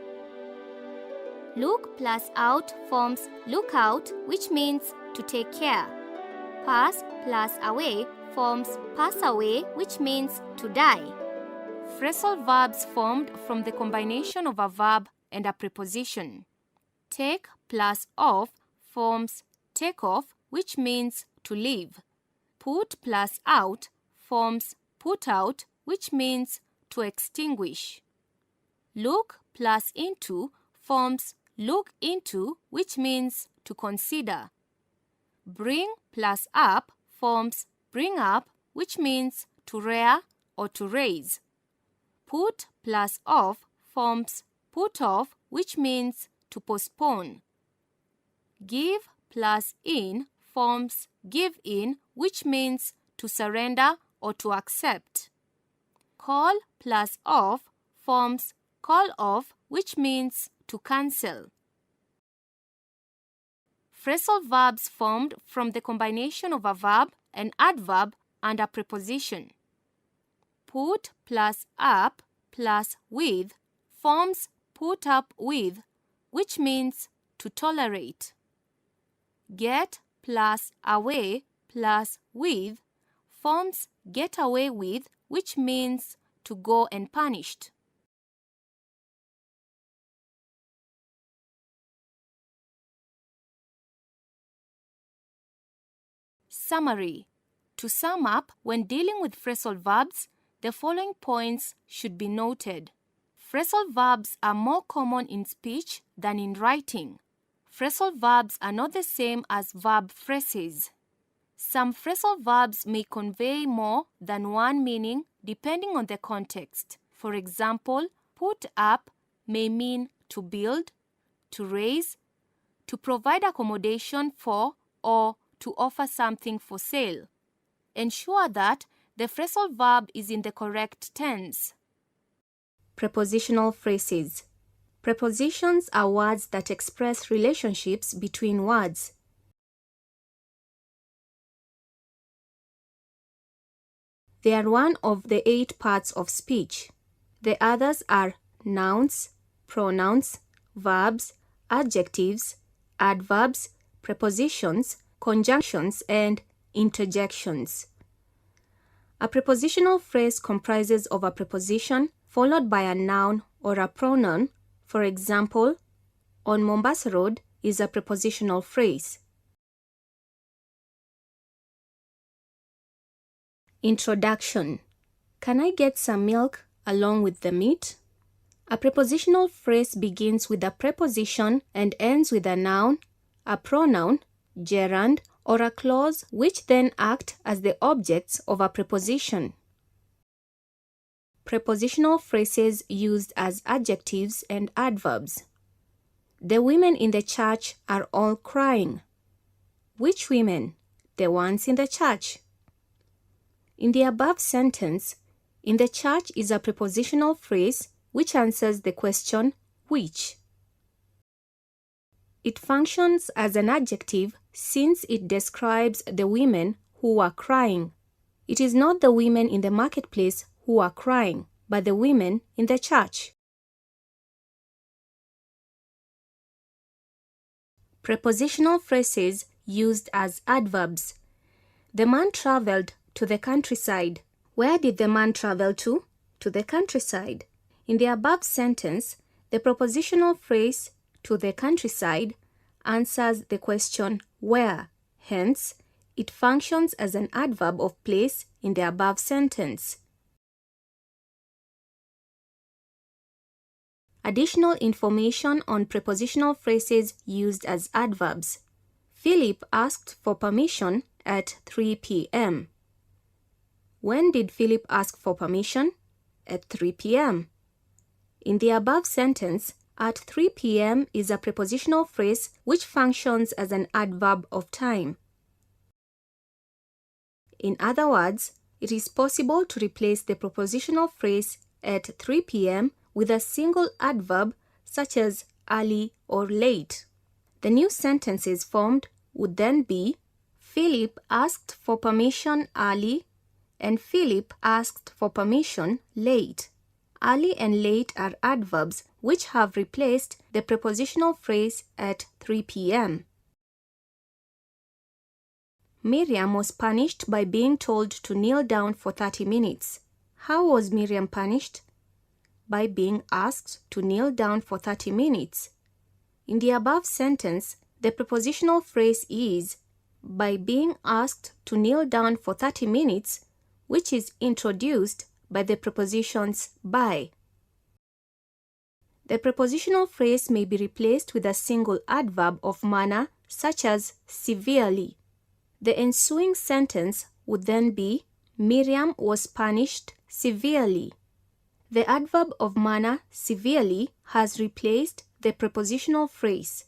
Look plus out forms look out, which means to take care. Pass plus away forms pass away, which means to die. Phrasal verbs formed from the combination of a verb and a preposition. Take plus off forms take off, which means to leave. Put plus out forms put out, which means to extinguish. Look plus into forms look into, which means to consider. Bring plus up forms bring up, which means to rear or to raise. Put plus off forms put off, which means to postpone. Give plus in forms give in, which means to surrender or to accept. Call plus off forms call off, which means to cancel. Phrasal verbs formed from the combination of a verb, an adverb, and a preposition. Put plus up plus with forms put up with, which means to tolerate. Get plus away plus with forms get away with, which means to go unpunished. Summary. To sum up, when dealing with phrasal verbs, the following points should be noted. Phrasal verbs are more common in speech than in writing. Phrasal verbs are not the same as verb phrases. Some phrasal verbs may convey more than one meaning depending on the context. For example, put up may mean to build, to raise, to provide accommodation for, or to offer something for sale. Ensure that the phrasal verb is in the correct tense. Prepositional phrases. Prepositions are words that express relationships between words. They are one of the 8 parts of speech. The others are nouns, pronouns, verbs, adjectives, adverbs, prepositions, conjunctions, and interjections. A prepositional phrase comprises of a preposition followed by a noun or a pronoun. For example, on Mombasa Road is a prepositional phrase. Introduction. Can I get some milk along with the meat? A prepositional phrase begins with a preposition and ends with a noun, a pronoun, gerund, or a clause which then act as the objects of a preposition. Prepositional phrases used as adjectives and adverbs. The women in the church are all crying. Which women? The ones in the church. In the above sentence, in the church is a prepositional phrase which answers the question which. It functions as an adjective since it describes the women who are crying. It is not the women in the marketplace who are crying, but the women in the church. Prepositional phrases used as adverbs. The man traveled to the countryside. Where did the man travel to? To the countryside. In the above sentence, the prepositional phrase to the countryside answers the question where. Hence, it functions as an adverb of place in the above sentence. Additional information on prepositional phrases used as adverbs. Philip asked for permission at 3 p.m. When did Philip ask for permission? At 3 p.m. In the above sentence, at 3 p.m. is a prepositional phrase which functions as an adverb of time. In other words, it is possible to replace the prepositional phrase at 3 p.m. with a single adverb such as early or late. The new sentences formed would then be Philip asked for permission early and Philip asked for permission late. Early and late are adverbs which have replaced the prepositional phrase at 3 p.m. Miriam was punished by being told to kneel down for 30 minutes. How was Miriam punished? By being asked to kneel down for 30 minutes. In the above sentence, the prepositional phrase is by being asked to kneel down for 30 minutes, which is introduced by the prepositions by. The prepositional phrase may be replaced with a single adverb of manner, such as severely. The ensuing sentence would then be Miriam was punished severely. The adverb of manner severely has replaced the prepositional phrase.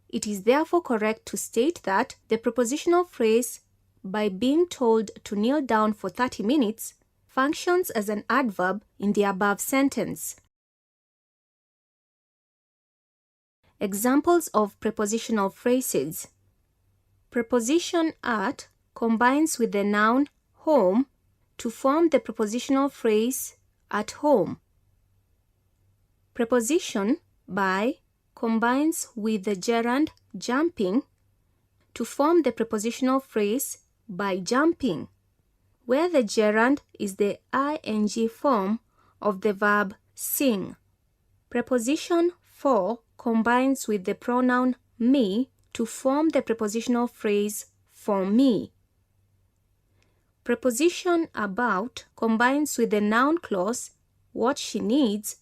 It is therefore correct to state that the prepositional phrase by being told to kneel down for 30 minutes functions as an adverb in the above sentence. Examples of prepositional phrases. Preposition at combines with the noun home to form the prepositional phrase at home. Preposition by combines with the gerund jumping to form the prepositional phrase by jumping, where the gerund is the ing form of the verb sing. Preposition for combines with the pronoun me to form the prepositional phrase for me. Preposition about combines with the noun clause what she needs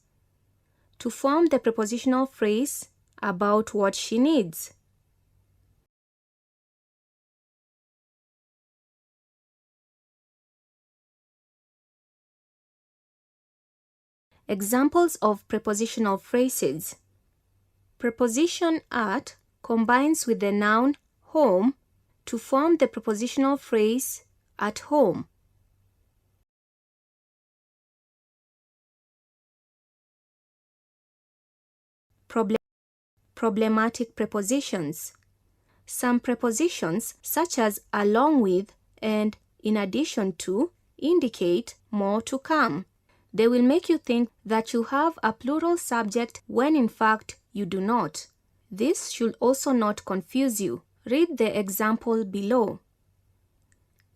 to form the prepositional phrase about what she needs. Examples of prepositional phrases. Preposition at combines with the noun home to form the prepositional phrase at home. Problematic prepositions. Some prepositions, such as along with and in addition to, indicate more to come. They will make you think that you have a plural subject when in fact you do not. This should also not confuse you. Read the example below.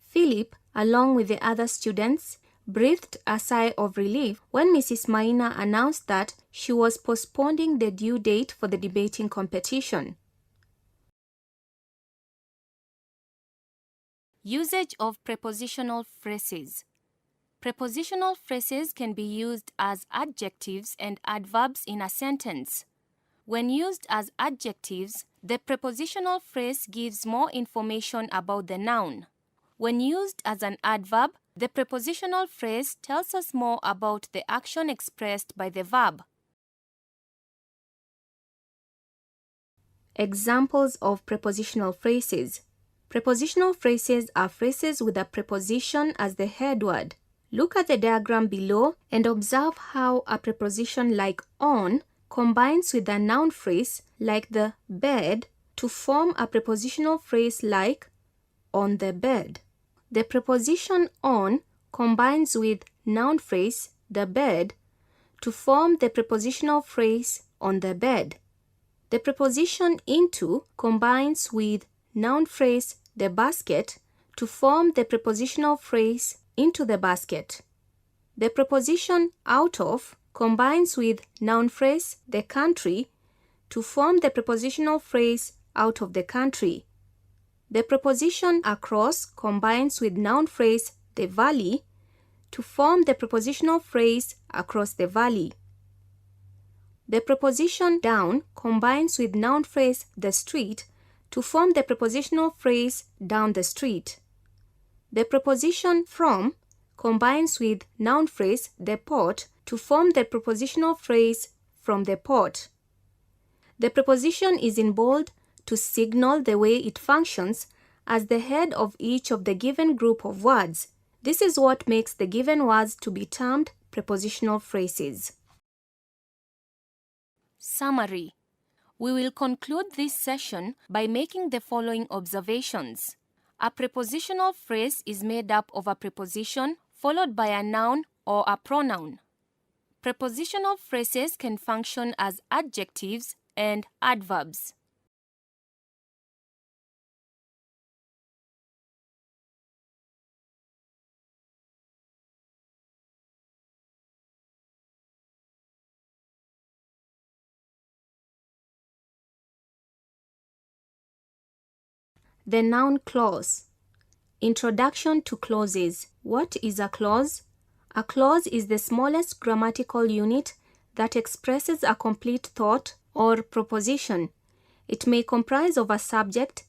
Philip, along with the other students, breathed a sigh of relief when Mrs. Maina announced that she was postponing the due date for the debating competition. Usage of prepositional phrases. Prepositional phrases can be used as adjectives and adverbs in a sentence. When used as adjectives, the prepositional phrase gives more information about the noun. When used as an adverb, the prepositional phrase tells us more about the action expressed by the verb. Examples of prepositional phrases. Prepositional phrases are phrases with a preposition as the head word. Look at the diagram below and observe how a preposition like on combines with a noun phrase like the bed to form a prepositional phrase like on the bed. The preposition on combines with noun phrase the bed to form the prepositional phrase on the bed. The preposition into combines with noun phrase the basket to form the prepositional phrase into the basket. The preposition out of combines with noun phrase the country to form the prepositional phrase out of the country. The preposition across combines with noun phrase the valley to form the prepositional phrase across the valley. The preposition down combines with noun phrase the street to form the prepositional phrase down the street. The preposition from combines with noun phrase the pot to form the prepositional phrase from the pot. The preposition is in bold to signal the way it functions as the head of each of the given group of words. This is what makes the given words to be termed prepositional phrases. Summary. We will conclude this session by making the following observations. A prepositional phrase is made up of a preposition followed by a noun or a pronoun. Prepositional phrases can function as adjectives and adverbs. The noun clause. Introduction to clauses. What is a clause? A clause is the smallest grammatical unit that expresses a complete thought or proposition. It may comprise of a subject,